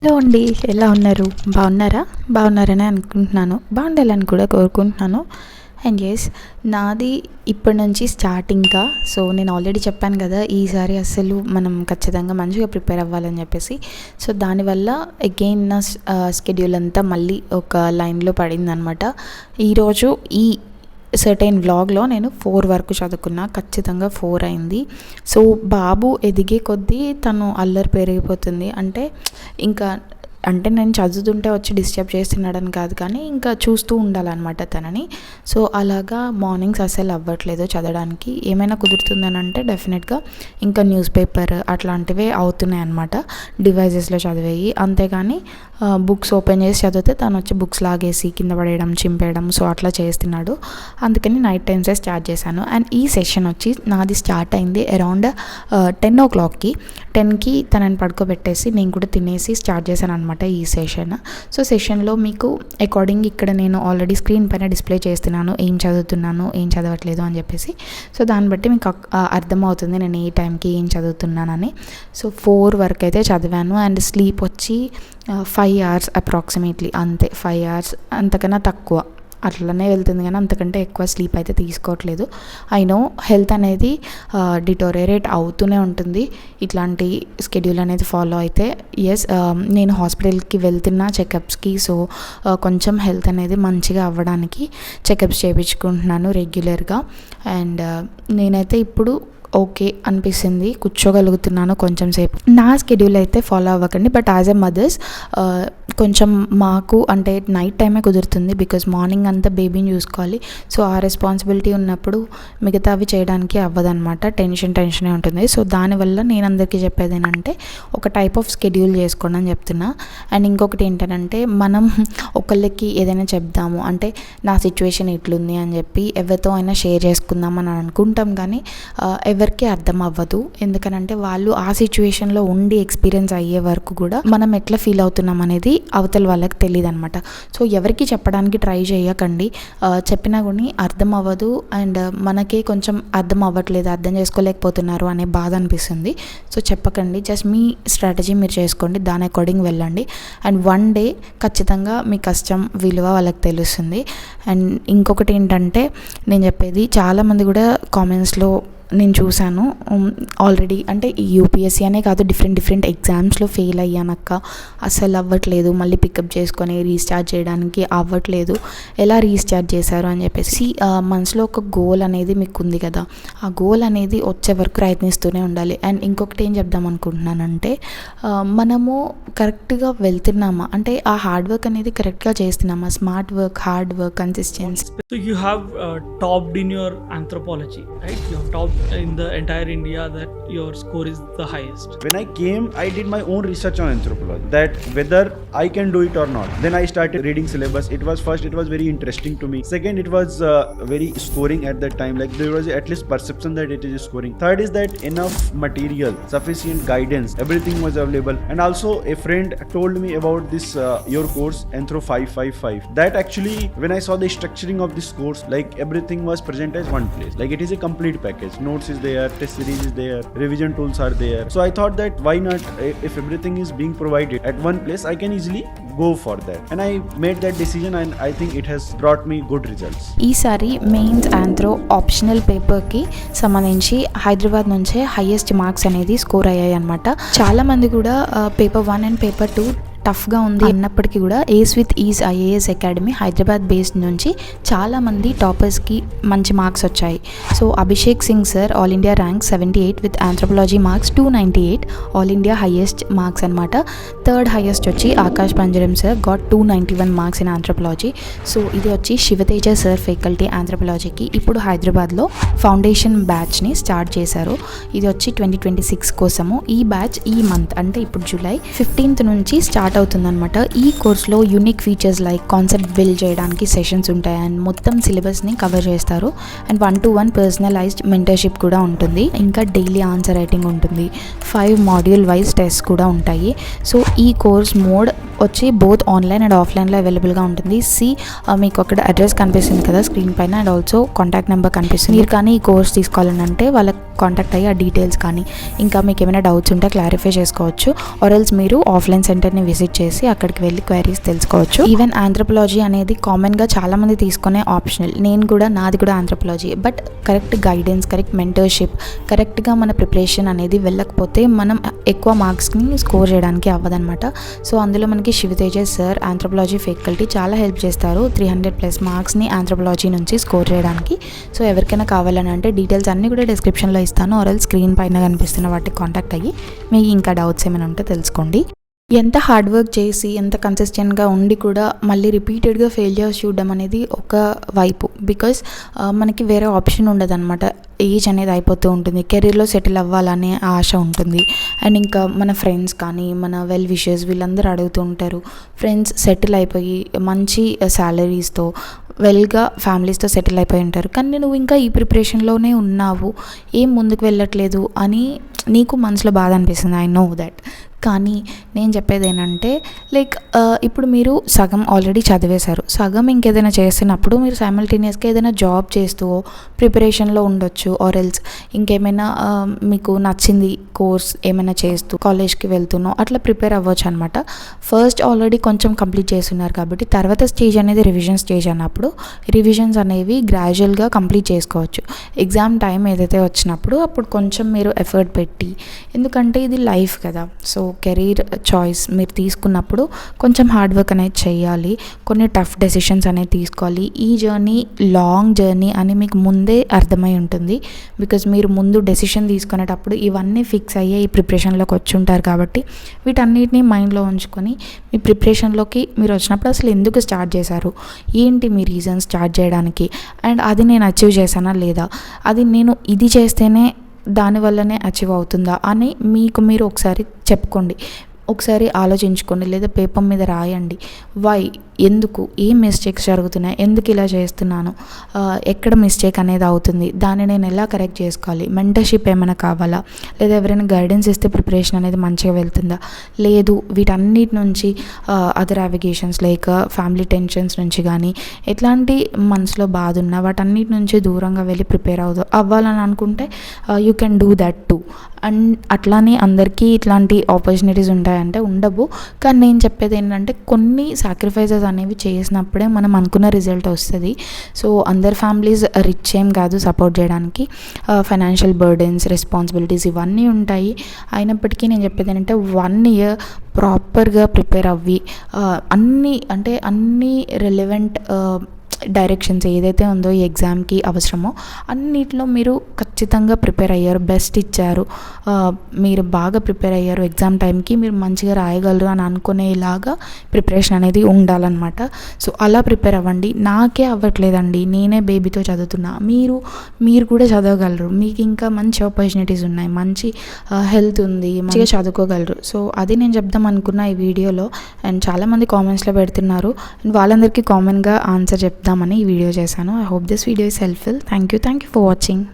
Hello అండి, ఎలా ఉన్నారు? బాగున్నారని అనుకుంటున్నాను. బాగుండాలని కూడా కోరుకుంటున్నాను. అండ్ ఎస్, నాది ఇప్పటి నుంచి స్టార్ట్ ఇంకా. సో నేను ఆల్రెడీ చెప్పాను కదా, ఈసారి అసలు మనం ఖచ్చితంగా మంచిగా ప్రిపేర్ అవ్వాలని చెప్పేసి. సో దానివల్ల అగైన్ నా స్కెడ్యూల్ అంతా మళ్ళీ ఒక లైన్లో పడిందనమాట. ఈరోజు ఈ సర్టైన్ వ్లాగ్లో నేను 4 వరకు చదువుకున్నా. ఖచ్చితంగా 4 అయింది. సో బాబు ఎదిగే కొద్దీ తను అల్లరి పెరిగిపోతుంది. అంటే నేను చదువుతుంటే వచ్చి డిస్టర్బ్ చేస్తున్నాడని కాదు, కానీ ఇంకా చూస్తూ ఉండాలన్నమాట తనని. సో అలాగా మార్నింగ్స్ అసలు అవ్వట్లేదు చదవడానికి. ఏమైనా కుదురుతుందని అంటే డెఫినెట్గా ఇంకా న్యూస్ పేపర్ అట్లాంటివే అవుతున్నాయి అన్నమాట, డివైజెస్లో చదివేయి. అంతేగాని బుక్స్ ఓపెన్ చేసి చదివితే తను వచ్చి బుక్స్ లాగేసి కింద పడేయడం, చింపేయడం, సో అట్లా చేస్తున్నాడు. అందుకని నైట్ టైమ్సే స్టార్ట్ చేశాను. అండ్ ఈ సెషన్ వచ్చి నాది స్టార్ట్ అయింది అరౌండ్ 10 o'clockకి. 10కి తనని పడుకోబెట్టేసి నేను కూడా తినేసి స్టార్ట్ చేశాను అనమాట ఈ సెషన్. సో సెషన్లో మీకు అకార్డింగ్ ఇక్కడ నేను ఆల్రెడీ స్క్రీన్ పైన డిస్ప్లే చేస్తున్నాను ఏం చదువుతున్నాను, ఏం చదవట్లేదు అని చెప్పేసి. సో దాన్ని బట్టి మీకు అర్థమవుతుంది నేను ఏ టైంకి ఏం చదువుతున్నానని. సో 4 వరకు అయితే చదివాను. అండ్ స్లీప్ వచ్చి 5 hours అప్రాక్సిమేట్లీ, అంతే. 5 hours, అంతకన్నా తక్కువ అట్లనే వెళ్తుంది, కానీ అంతకంటే ఎక్కువ స్లీప్ అయితే తీసుకోవట్లేదు. ఐ నో హెల్త్ అనేది డిటోరేట్ అవుతూనే ఉంటుంది ఇట్లాంటి స్కెడ్యూల్ అనేది ఫాలో అయితే. ఎస్, నేను హాస్పిటల్కి వెళ్తున్నా చెకప్స్కి. సో కొంచెం హెల్త్ అనేది మంచిగా అవ్వడానికి చెకప్స్ చేయించుకుంటున్నాను రెగ్యులర్గా. అండ్ నేనైతే ఇప్పుడు ఓకే అనిపిస్తుంది, కూర్చోగలుగుతున్నాను కొంచెం సేపు. నా స్కెడ్యూల్ అయితే ఫాలో అవ్వకండి, బట్ యాజ్ ఎ మదర్స్ కొంచెం మాకు అంటే నైట్ టైమే కుదురుతుంది, బికాజ్ మార్నింగ్ అంతా బేబీని చూసుకోవాలి. సో ఆ రెస్పాన్సిబిలిటీ ఉన్నప్పుడు మిగతావి చేయడానికి అవ్వదన్నమాట. టెన్షనే ఉంటుంది. సో దానివల్ల నేను అందరికీ చెప్పేది ఏంటంటే ఒక టైప్ ఆఫ్ స్కెడ్యూల్ చేసుకోండి అని చెప్తున్నా. అండ్ ఇంకొకటి ఏంటంటే మనం ఒకళ్ళకి ఏదైనా చెప్దాము అంటే నా సిచ్యువేషన్ ఇట్లుంది అని చెప్పి ఎవరితో అయినా షేర్ చేసుకుందాం అని అనుకుంటాం, కానీ ఎవరికి అర్థం అవ్వదు. ఎందుకనంటే వాళ్ళు ఆ సిచ్యువేషన్లో ఉండి ఎక్స్పీరియన్స్ అయ్యే వరకు కూడా మనం ఎట్లా ఫీల్ అవుతున్నాం అనేది అవతల వాళ్ళకి తెలియదు అనమాట. సో ఎవరికి చెప్పడానికి ట్రై చేయకండి. చెప్పినా కూడా అర్థం అవ్వదు. అండ్ మనకే కొంచెం అర్థం అవ్వట్లేదు, అర్థం చేసుకోలేకపోతున్నారు అనే బాధ అనిపిస్తుంది. సో చెప్పకండి, జస్ట్ మీ స్ట్రాటజీ మీరు చేసుకోండి, దాని అకార్డింగ్ వెళ్ళండి. అండ్ వన్ డే ఖచ్చితంగా మీ కష్టం విలువ వాళ్ళకి తెలుస్తుంది. అండ్ ఇంకొకటి ఏంటంటే నేను చెప్పేది, చాలామంది కూడా కామెంట్స్లో నేను చూశాను ఆల్రెడీ, అంటే ఈ యూపీఎస్సీ అనే కాదు, డిఫరెంట్ ఎగ్జామ్స్లో ఫెయిల్ అయ్యానక్క, అసలు అవ్వట్లేదు, మళ్ళీ పికప్ చేసుకొని రీస్టార్ట్ చేయడానికి అవ్వట్లేదు, ఎలా రీస్టార్ట్ చేశారు అని చెప్పేసి. మనసులో ఒక గోల్ అనేది మీకు ఉంది కదా, ఆ గోల్ అనేది వచ్చే వరకు ప్రయత్నిస్తూనే ఉండాలి. అండ్ ఇంకొకటి ఏం చెప్దాం అనుకుంటున్నానంటే, మనము కరెక్ట్గా వెళ్తున్నామా అంటే ఆ హార్డ్ వర్క్ అనేది కరెక్ట్గా చేస్తున్నామా, smart work, hard work, consistency. So you have topped in your anthropology, right? You have topped in the entire India that your score is the highest. When I came, I did my own research on anthropology, that whether I can do it or not. Then I started reading syllabus. It was very interesting to me. Second, it was very scoring at that time. Like there was at least perception that it is scoring. Third is that enough material, sufficient guidance, everything was available. And also a friend told me about this your course Anthro 555. That actually, when I saw the structuring of this course, like everything was present as one place. Like it is a complete package. Notes is there, test series is there, revision tools are there. So I thought that why not, if everything is being provided at one place, I can easily go for that. And I made that decision, and I think it has brought me good results. ఈసారి mains anthro optional పేపర్కి సంబంధించి హైదరాబాద్ నుంచే highest marks అనేది score అయ్యాయి అనమాట. చాలామంది కూడా paper 1 and paper 2 టఫ్గా ఉంది అన్నప్పటికీ కూడా ace with ease IAS academy Hyderabad based నుంచి చాలామంది టాపర్స్కి మంచి మార్క్స్ వచ్చాయి. So Abhishek Singh sir all India rank 78 with anthropology marks 298, all India highest marks అనమాట. థర్డ్ హైయెస్ట్ వచ్చి Akash Panjaram sir got 291 marks in anthropology. So ఇది వచ్చి శివతేజ సార్ ఫ్యాకల్టీ ఆంథ్రోపాలజీకి ఇప్పుడు హైదరాబాద్లో ఫౌండేషన్ బ్యాచ్ని స్టార్ట్ చేశారు. ఇది వచ్చి 2026 కోసము. ఈ బ్యాచ్ ఈ మంత్ అంటే ఇప్పుడు జూలై 15th నుంచి స్టార్ట్ అవుతుందన్నమాట. ఈ కోర్స్లో unique features like concept build చేయడానికి సెషన్స్ ఉంటాయి అండ్ మొత్తం సిలబస్ని కవర్ చేస్తారు. అండ్ 1-to-1 పర్సనలైజ్డ్ మెంటర్షిప్ కూడా ఉంటుంది. ఇంకా డైలీ ఆన్సర్ రైటింగ్ ఉంటుంది. 5 మాడ్యూల్ వైజ్ టెస్ట్ కూడా ఉంటాయి. సో ఈ కోర్స్ మోడ్ వచ్చి బోత్ ఆన్లైన్ అండ్ ఆఫ్లైన్లో అవైలబుల్గా ఉంటుంది. మీకు అక్కడ అడ్రస్ కనిపిస్తుంది కదా స్క్రీన్ పైన, అండ్ ఆల్సో కాంటాక్ట్ నెంబర్ కనిపిస్తుంది. మీరు కానీ ఈ కోర్స్ తీసుకోవాలని అంటే వాళ్ళకి కాంటాక్ట్ అయ్యి ఆ డీటెయిల్స్ కానీ ఇంకా మీకు ఏమైనా డౌట్స్ ఉంటే క్లారిఫై చేసుకోవచ్చు. ఆర్ ఎల్స్ మీరు ఆఫ్లైన్ సెంటర్ని విజిట్ చేసి అక్కడికి వెళ్ళి క్వైరీస్ తెలుసుకోవచ్చు. ఈవెన్ ఆంథ్రోపాలజీ అనేది కామన్గా చాలామంది తీసుకునే ఆప్షనల్. నాది కూడా anthropology. But correct guidance, correct mentorship, కరెక్ట్గా మన ప్రిపరేషన్ అనేది వెళ్ళకపోతే మనం ఎక్కువ మార్క్స్ని స్కోర్ చేయడానికి అవ్వదన్నమాట. సో అందులో మనకి శివతేజ సార్ ఆంథ్రోపాలజీ ఫ్యాకల్టీ చాలా హెల్ప్ చేస్తారు 300+ మార్క్స్ని ఆంథ్రోపాలజీ నుంచి స్కోర్ చేయడానికి. సో ఎవరికైనా కావాలని అంటే డీటెయిల్స్ అన్నీ కూడా డిస్క్రిప్షన్లో ఇస్తాను. ఆర్ఎల్ స్క్రీన్ పైన కనిపిస్తున్న వాటికి కాంటాక్ట్ అయ్యి మీకు ఇంకా డౌట్స్ ఏమైనా ఉంటే తెలుసుకోండి. ఎంత హార్డ్ వర్క్ చేసి ఎంత కన్సిస్టెంట్గా ఉండి కూడా మళ్ళీ రిపీటెడ్గా ఫెయిల్యూర్స్ చూడడం అనేది ఒక వైపు. బికాస్ మనకి వేరే ఆప్షన్ ఉండదు అనమాట. ఏజ్ అనేది అయిపోతూ ఉంటుంది, కెరీర్లో సెటిల్ అవ్వాలనే ఆశ ఉంటుంది. అండ్ ఇంకా మన ఫ్రెండ్స్ కానీ మన వెల్ విషర్స్ వీళ్ళందరూ అడుగుతూ ఉంటారు. ఫ్రెండ్స్ సెటిల్ అయిపోయి మంచి శాలరీస్తో వెల్గా ఫ్యామిలీస్తో సెటిల్ అయిపోయి ఉంటారు, కానీ నువ్వు ఇంకా ఈ ప్రిపరేషన్లోనే ఉన్నావు, ఏం ముందుకు వెళ్ళట్లేదు అని నీకు మనసులో బాధ అనిపిస్తుంది. I know that. కానీ నేను చెప్పేది ఏంటంటే ఇప్పుడు మీరు సగం ఆల్రెడీ చదివేశారు, సగం ఇంకేదైనా చేస్తున్నప్పుడు మీరు సైమల్టేనియస్గా ఏదైనా జాబ్ చేస్తూ ప్రిపరేషన్లో ఉండొచ్చు. ఆర్ ఎల్స్ ఇంకేమైనా మీకు నచ్చింది కోర్స్ ఏమైనా చేస్తూ కాలేజ్కి వెళ్తున్నో అట్లా ప్రిపేర్ అవ్వచ్చు అనమాట. ఫస్ట్ ఆల్రెడీ కొంచెం కంప్లీట్ చేస్తున్నారు కాబట్టి తర్వాత స్టేజ్ అనేది రివిజన్ స్టేజ్ అన్నప్పుడు రివిజన్స్ అనేవి గ్రాడ్యువల్గా కంప్లీట్ చేసుకోవచ్చు. ఎగ్జామ్ టైం ఏదైతే వచ్చినప్పుడు అప్పుడు కొంచెం మీరు ఎఫర్ట్ పెట్టి, ఎందుకంటే ఇది లైఫ్ కదా. సో కెరీర్ చాయిస్ మీరు తీసుకున్నప్పుడు కొంచెం హార్డ్ వర్క్ అనేది చేయాలి, కొన్ని టఫ్ డెసిషన్స్ అనేది తీసుకోవాలి. ఈ జర్నీ లాంగ్ జర్నీ అని మీకు ముందే అర్థమై ఉంటుంది. బికాజ్ మీరు ముందు డెసిషన్ తీసుకునేటప్పుడు ఇవన్నీ ఫిక్స్ అయ్యే ఈ ప్రిపరేషన్లోకి వచ్చి ఉంటారు కాబట్టి వీటన్నిటిని మైండ్లో ఉంచుకొని మీ ప్రిపరేషన్లోకి మీరు వచ్చినప్పుడు అసలు ఎందుకు స్టార్ట్ చేశారు, ఏంటి మీ రీజన్స్ స్టార్ట్ చేయడానికి, అండ్ అది నేను అచీవ్ చేశానా లేదా, అది నేను ఇది చేస్తేనే దానివల్లనే అచీవ్ అవుతుందా అని మీకు మీరు ఒకసారి చెప్పుకోండి, ఒకసారి ఆలోచించుకోండి, లేదా పేపర్ మీద రాయండి. వై, ఎందుకు, ఏం మిస్టేక్స్ జరుగుతున్నాయి, ఎందుకు ఇలా చేస్తున్నాను, ఎక్కడ మిస్టేక్ అనేది అవుతుంది, దాన్ని నేను ఎలా కరెక్ట్ చేసుకోవాలి, మెంటర్షిప్ ఏమైనా కావాలా, లేదా ఎవరైనా గైడెన్స్ ఇస్తే ప్రిపరేషన్ అనేది మంచిగా వెళ్తుందా, లేదు వీటన్నిటి నుంచి అదర్ అవిగేషన్స్ లైక్ ఫ్యామిలీ టెన్షన్స్ నుంచి కానీ ఎట్లాంటి మనసులో బాధ ఉన్నా వాటన్నిటి నుంచి దూరంగా వెళ్ళి ప్రిపేర్ అవ్వాలని అనుకుంటే you can do that two. And అట్లానే అందరికీ ఇట్లాంటి ఆపర్చునిటీస్ ఉంటాయంటే ఉండవు. కానీ నేను చెప్పేది ఏంటంటే కొన్ని సాక్రిఫైసెస్ అనేవి చేసినప్పుడే మనం అనుకున్న రిజల్ట్ వస్తుంది. సో అందరు ఫ్యామిలీస్ రిచ్ ఏం కాదు సపోర్ట్ చేయడానికి, ఫైనాన్షియల్ బర్డెన్స్, రెస్పాన్సిబిలిటీస్ ఇవన్నీ ఉంటాయి. అయినప్పటికీ నేను చెప్పేది ఏంటంటే 1 year ప్రాపర్గా ప్రిపేర్ అవ్వి అన్ని రెలెవెంట్ డైరెక్షన్స్ ఏదైతే ఉందో ఈ ఎగ్జామ్కి అవసరమో అన్నిట్లో మీరు ఖచ్చితంగా ప్రిపేర్ అయ్యారు, బెస్ట్ ఇచ్చారు, మీరు బాగా ప్రిపేర్ అయ్యారు, ఎగ్జామ్ టైంకి మీరు మంచిగా రాయగలరు అని అనుకునేలాగా ప్రిపరేషన్ అనేది ఉండాలన్నమాట. సో అలా ప్రిపేర్ అవ్వండి. నాకే అవ్వట్లేదండి, నేనే బేబీతో చదువుతున్నా, మీరు కూడా చదవగలరు, మీకు ఇంకా మంచి ఆపర్చునిటీస్ ఉన్నాయి, మంచి హెల్త్ ఉంది, మంచిగా చదువుకోగలరు. సో అది నేను చెప్దాం అనుకున్న ఈ వీడియోలో. అండ్ చాలామంది కామెంట్స్లో పెడుతున్నారు, అండ్ వాళ్ళందరికీ కామన్గా ఆన్సర్ చెప్దామని ఈ వీడియో చేశాను. I hope this video is helpful. Thank you for watching.